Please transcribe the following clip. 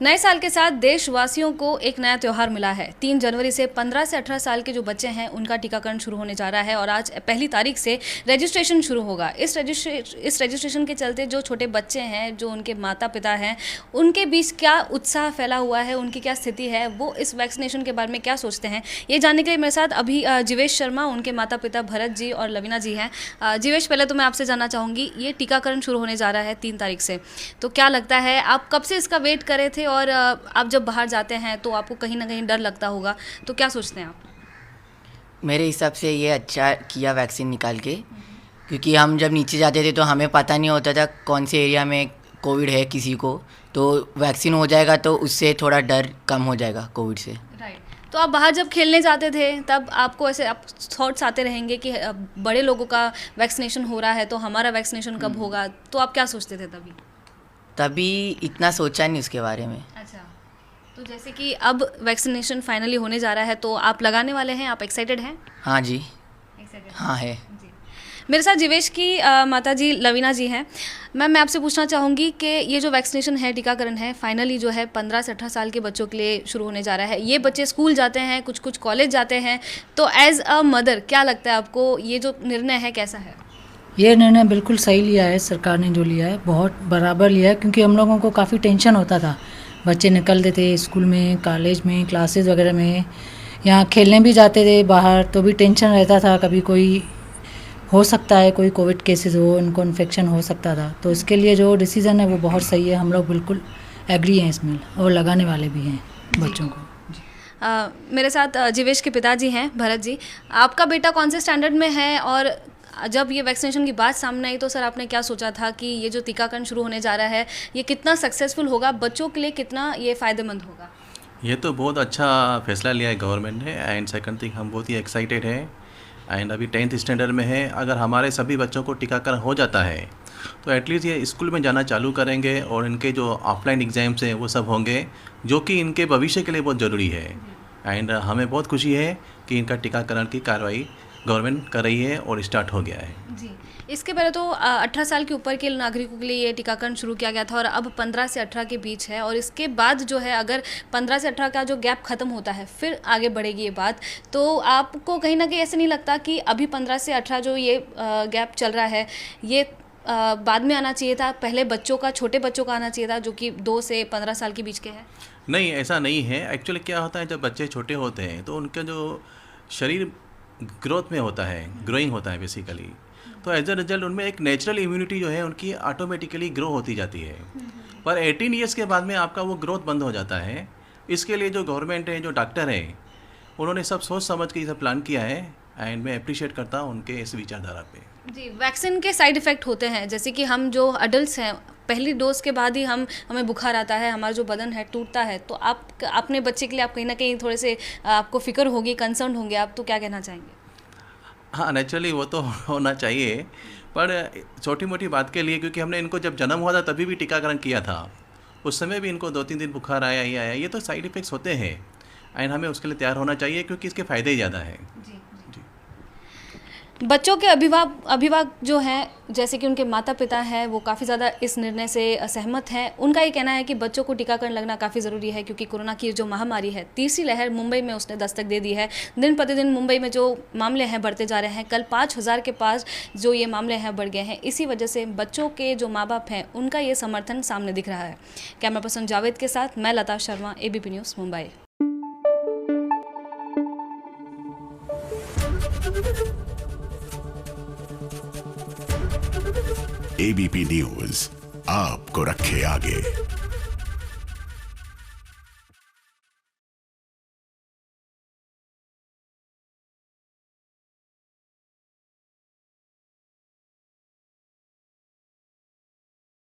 नए साल के साथ देशवासियों को एक नया त्यौहार मिला है। 3 जनवरी से 15 से 18 साल के जो बच्चे हैं उनका टीकाकरण शुरू होने जा रहा है और आज पहली तारीख से रजिस्ट्रेशन शुरू होगा। इस रजिस्ट्रेशन के चलते जो छोटे बच्चे हैं, जो उनके माता पिता हैं, उनके बीच क्या उत्साह फैला हुआ है, उनकी क्या स्थिति है, वो इस वैक्सीनेशन के बारे में क्या सोचते हैं, ये जानने के लिए मेरे साथ अभी जीवेश शर्मा, उनके माता पिता भरत जी और लवीना जी हैं। जीवेश, पहले तो मैं आपसे जानना चाहूँगी, ये टीकाकरण शुरू होने जा रहा है 3 तारीख से, तो क्या लगता है, आप कब से इसका वेट कर रहे थे और आप जब बाहर जाते हैं तो आपको कहीं ना कहीं डर लगता होगा, तो क्या सोचते हैं आप? मेरे हिसाब से ये अच्छा किया वैक्सीन निकाल के, क्योंकि हम जब नीचे जाते थे तो हमें पता नहीं होता था कौन से एरिया में कोविड है किसी को, तो वैक्सीन हो जाएगा तो उससे थोड़ा डर कम हो जाएगा कोविड से। राइट। तो आप बाहर जब खेलने जाते थे तब आपको ऐसे आप थॉट्स आते रहेंगे कि बड़े लोगों का वैक्सीनेशन हो रहा है तो हमारा वैक्सीनेशन कब होगा, तो आप क्या सोचते थे तभी? तभी इतना सोचा नहीं उसके बारे में। अच्छा, तो जैसे कि अब वैक्सीनेशन फाइनली होने जा रहा है तो आप लगाने वाले हैं, आप एक्साइटेड हैं? हाँ जी, एक्साइटेड हाँ है। जी। मेरे साथ जीवेश की माता जी लवीना जी हैं। मैम, मैं आपसे पूछना चाहूँगी कि ये जो वैक्सीनेशन है, टीकाकरण है, फाइनली जो है 15 से 18 साल के बच्चों के लिए शुरू होने जा रहा है। ये बच्चे स्कूल जाते हैं, कुछ कुछ कॉलेज जाते हैं, तो एज अ मदर क्या लगता है आपको, ये जो निर्णय है कैसा है? ये निर्णय बिल्कुल सही लिया है सरकार ने, जो लिया है बहुत बराबर लिया है, क्योंकि हम लोगों को काफ़ी टेंशन होता था। बच्चे निकलते थे स्कूल में, कॉलेज में, क्लासेस वगैरह में, यहाँ खेलने भी जाते थे बाहर, तो भी टेंशन रहता था, कभी कोई हो सकता है, कोई कोविड केसेस हो, उनको इन्फेक्शन हो सकता था। तो इसके लिए जो डिसीज़न है वो बहुत सही है, हम लोग बिल्कुल एग्री हैं इसमें और लगाने वाले भी हैं बच्चों को। मेरे साथ जीवेश के पिताजी हैं भरत जी। आपका बेटा कौन से स्टैंडर्ड में है और जब ये वैक्सीनेशन की बात सामने आई तो सर आपने क्या सोचा था कि ये जो टीकाकरण शुरू होने जा रहा है ये कितना सक्सेसफुल होगा, बच्चों के लिए कितना ये फ़ायदेमंद होगा? ये तो बहुत अच्छा फैसला लिया है गवर्नमेंट ने। एंड सेकंड थिंग, हम बहुत ही एक्साइटेड हैं। एंड अभी 10th स्टैंडर्ड में है, अगर हमारे सभी बच्चों को टीकाकरण हो जाता है तो एटलीस्ट ये स्कूल में जाना चालू करेंगे और इनके जो ऑफलाइन एग्ज़ाम्स हैं वो सब होंगे, जो कि इनके भविष्य के लिए बहुत ज़रूरी है। एंड हमें बहुत खुशी है कि इनका टीकाकरण की कार्रवाई गवर्नमेंट कर रही है और स्टार्ट हो गया है जी। इसके पहले तो 18 साल के ऊपर के नागरिकों के लिए ये टीकाकरण शुरू किया गया था और अब 15 से 18 के बीच है, और इसके बाद जो है अगर 15 से 18 का जो गैप ख़त्म होता है फिर आगे बढ़ेगी ये बात, तो आपको कहीं ना कहीं ऐसे नहीं लगता कि अभी 15 से 18 जो ये गैप चल रहा है ये बाद में आना चाहिए था, पहले बच्चों का, छोटे बच्चों का आना चाहिए था जो कि 2 से 15 साल के बीच के हैं? नहीं, ऐसा नहीं है। एक्चुअली क्या होता है, जब बच्चे छोटे होते हैं तो उनका जो शरीर ग्रोथ में होता है, ग्रोइंग होता है बेसिकली, तो एज अ रिजल्ट उनमें एक नेचुरल इम्यूनिटी जो है उनकी ऑटोमेटिकली ग्रो होती जाती है। पर 18 ईयर्स के बाद में आपका वो ग्रोथ बंद हो जाता है। इसके लिए जो गवर्नमेंट है, जो डॉक्टर है, उन्होंने सब सोच समझ के इसे प्लान किया है। एंड मैं अप्रिशिएट करता हूँ उनके इस विचारधारा पे। जी। वैक्सीन के साइड इफ़ेक्ट होते हैं, जैसे कि हम जो अडल्ट हैं पहली डोज के बाद ही हमें बुखार आता है, हमारा जो बदन है टूटता है, तो आप अपने बच्चे के लिए आप कहीं ना कहीं थोड़े से आपको फिक्र होगी, कंसर्न होंगे आप, तो क्या कहना चाहेंगे? हाँ, नेचुरली वो तो होना चाहिए, पर छोटी मोटी बात के लिए, क्योंकि हमने इनको जब जन्म हुआ था तभी भी टीकाकरण किया था, उस समय भी इनको 2-3 दिन बुखार आया ही आया। ये तो साइड इफ़ेक्ट्स होते हैं एंड हमें उसके लिए तैयार होना चाहिए, क्योंकि इसके फ़ायदे ही ज़्यादा हैं। जी। बच्चों के अभिभावक जो हैं, जैसे कि उनके माता पिता हैं, वो काफ़ी ज़्यादा इस निर्णय से सहमत हैं। उनका ये कहना है कि बच्चों को टीकाकरण लगना काफ़ी ज़रूरी है, क्योंकि कोरोना की जो महामारी है, तीसरी लहर मुंबई में उसने दस्तक दे दी है। दिन प्रतिदिन मुंबई में जो मामले हैं बढ़ते जा रहे हैं, कल 5000 के पास जो ये मामले हैं बढ़ गए हैं। इसी वजह से बच्चों के जो माँ बाप हैं उनका ये समर्थन सामने दिख रहा है। कैमरा पर्सन जावेद के साथ मैं Lata Sharma, ABP news Mumbai. ABP news आपको रखे आगे।